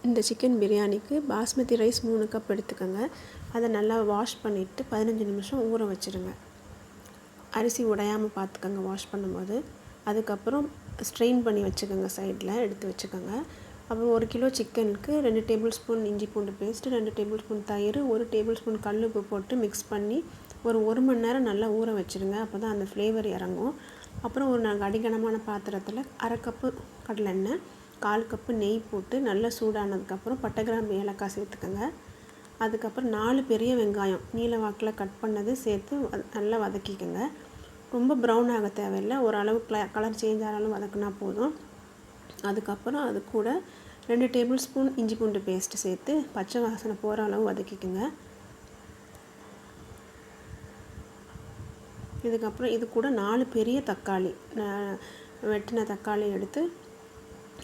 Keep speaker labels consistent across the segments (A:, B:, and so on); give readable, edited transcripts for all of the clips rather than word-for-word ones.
A: இந்த சிக்கன் பிரியாணிக்கு basmati rice 3 cup எடுத்துக்கோங்க. அதை நல்லா வாஷ் பண்ணிவிட்டு 15 நிமிஷம் ஊற வச்சுருங்க. அரிசி உடையாமல் பார்த்துக்கோங்க வாஷ் பண்ணும்போது. அதுக்கப்புறம் ஸ்ட்ரெயின் பண்ணி வச்சுக்கோங்க, சைடில் எடுத்து வச்சுக்கோங்க. அப்புறம் 1 கிலோ சிக்கனுக்கு 2 டேபிள் ஸ்பூன் இஞ்சி பூண்டு பேஸ்ட்டு, 2 டேபிள் ஸ்பூன் தயிர், 1 டேபிள் ஸ்பூன் கல்லுப்பு போட்டு மிக்ஸ் பண்ணி ஒரு மணி நேரம் நல்லா ஊற வச்சுருங்க. அப்போ தான் அந்த ஃப்ளேவர் இறங்கும். அப்புறம் ஒரு அடிகனமான பாத்திரத்தில் 1/2 கப்பு கடலெண்ணெய், 1/4 கப்பு நெய் போட்டு நல்லா சூடானதுக்கப்புறம் பட்டை, கிராம்பு, ஏலக்காய் சேர்த்துக்கோங்க. அதுக்கப்புறம் 4 பெரிய வெங்காயம் நீல வாக்கில் கட் பண்ணது சேர்த்து நல்லா வதக்கிக்கோங்க. ரொம்ப ப்ரௌன் ஆக தேவையில்லை, ஓரளவு கலர் சேஞ்ச் ஆனாலும் வதக்குனா போதும். அதுக்கப்புறம் அது கூட 2 டேபிள் ஸ்பூன் இஞ்சி பூண்டு பேஸ்ட்டு சேர்த்து பச்சை வாசனை போகிற அளவு வதக்கிக்கோங்க. இதுக்கப்புறம் இது கூட 4 பெரிய தக்காளி, வெட்டின தக்காளி எடுத்து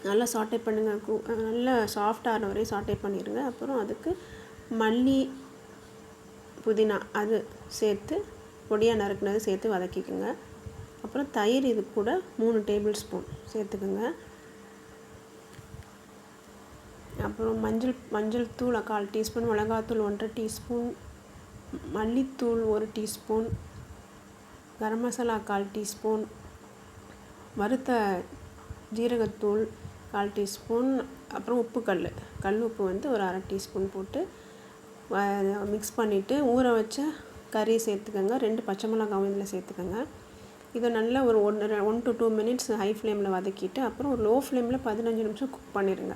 A: நல்லா சாட்டே பண்ணுங்கள். நல்லா சாஃப்டாகிற வரையும் சாட்டே பண்ணிடுங்க. அப்புறம் அதுக்கு மல்லி, புதினா அது சேர்த்து பொடியாக நறுக்குனது சேர்த்து வதக்கிக்கோங்க. அப்புறம் தயிர் இது கூட 3 டேபிள் ஸ்பூன் சேர்த்துக்குங்க. அப்புறம் மஞ்சள் தூள் 1/4 டீஸ்பூன், மிளகாத்தூள் 1/2 டீஸ்பூன், மல்லித்தூள் 1 டீஸ்பூன், கரம் மசாலா 1/4 டீஸ்பூன், வறுத்த ஜீரகத்தூள் 1/4 டீஸ்பூன், அப்புறம் உப்பு கல் உப்பு வந்து ஒரு 1/2 டீஸ்பூன் போட்டு மிக்ஸ் பண்ணிவிட்டு ஊற வச்ச கறி சேர்த்துக்கோங்க. 2 பச்சை மிளகாவும் இதில் சேர்த்துக்கோங்க. இதை நல்லா ஒரு 1 to 2 மினிட்ஸ் ஹை ஃப்ளேமில் வதக்கிட்டு அப்புறம் ஒரு லோ ஃப்ளேமில் 15 நிமிஷம் குக் பண்ணிடுங்க.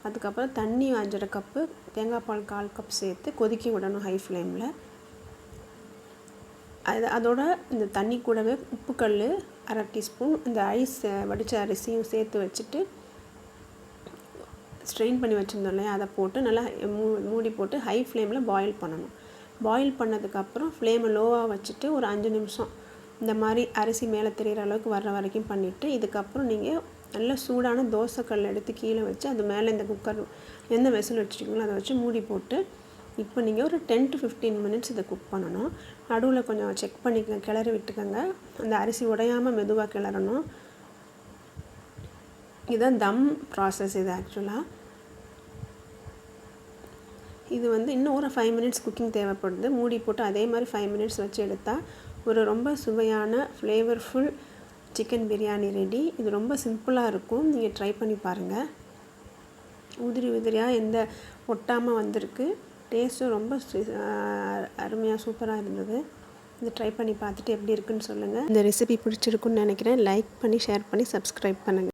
A: அதுக்கப்புறம் தண்ணி 5/2 கப்பு, தேங்காய் பால் 1/4 கப் சேர்த்து கொதிக்க விடணும் ஹை ஃப்ளேமில். அதோட இந்த தண்ணி கூடவே உப்பு கல் 1/2 டீஸ்பூன், இந்த ஐஸ் வடித்த அரிசியும் சேர்த்து வச்சுட்டு ஸ்ட்ரெயின் பண்ணி வச்சுருந்தோம் இல்லையா, அதை போட்டு நல்லா மூடி போட்டு ஹை ஃப்ளேமில் பாயில் பண்ணணும். பாயில் பண்ணதுக்கப்புறம் ஃப்ளேமை லோவாக வச்சுட்டு ஒரு 5 நிமிஷம் இந்த மாதிரி அரிசி மேலே தெரிகிற அளவுக்கு வர்ற வரைக்கும் பண்ணிவிட்டு இதுக்கப்புறம் நீங்கள் நல்ல சூடான தோசைக்கல் எடுத்து கீழே வச்சு அது மேலே இந்த குக்கர் எந்த வெசல் வச்சுருக்கீங்களோ அதை வச்சு மூடி போட்டு இப்போ நீங்கள் ஒரு 10 to 15 மினிட்ஸ் இதை குக் பண்ணணும். நடுவில் கொஞ்சம் செக் பண்ணிக்கங்க, கிளறி விட்டுக்கோங்க. அந்த அரிசி உடையாமல் மெதுவாக கிளறணும். இதுதான் தம் ப்ராசஸ். இது ஆக்சுவலாக இது வந்து இன்னும் ஒரு 5 மினிட்ஸ் குக்கிங் தேவைப்படுது. மூடி போட்டு அதே மாதிரி 5 மினிட்ஸ் வச்சு எடுத்தால் ஒரு ரொம்ப சுவையான ஃப்ளேவர்ஃபுல் சிக்கன் பிரியாணி ரெடி. இது ரொம்ப சிம்பிளாக இருக்கும், நீங்கள் ட்ரை பண்ணி பாருங்கள். உதிரியாக எந்த ஒட்டாமல் வந்திருக்கு. டேஸ்ட்டும் ரொம்ப அருமையாக சூப்பராக இருந்தது. இதை ட்ரை பண்ணி பார்த்துட்டு எப்படி இருக்குன்னு சொல்லுங்கள். இந்த ரெசிபி பிடிச்சிருக்குன்னு நினைக்கிறேன். லைக் பண்ணி, ஷேர் பண்ணி, சப்ஸ்கிரைப் பண்ணுங்கள்.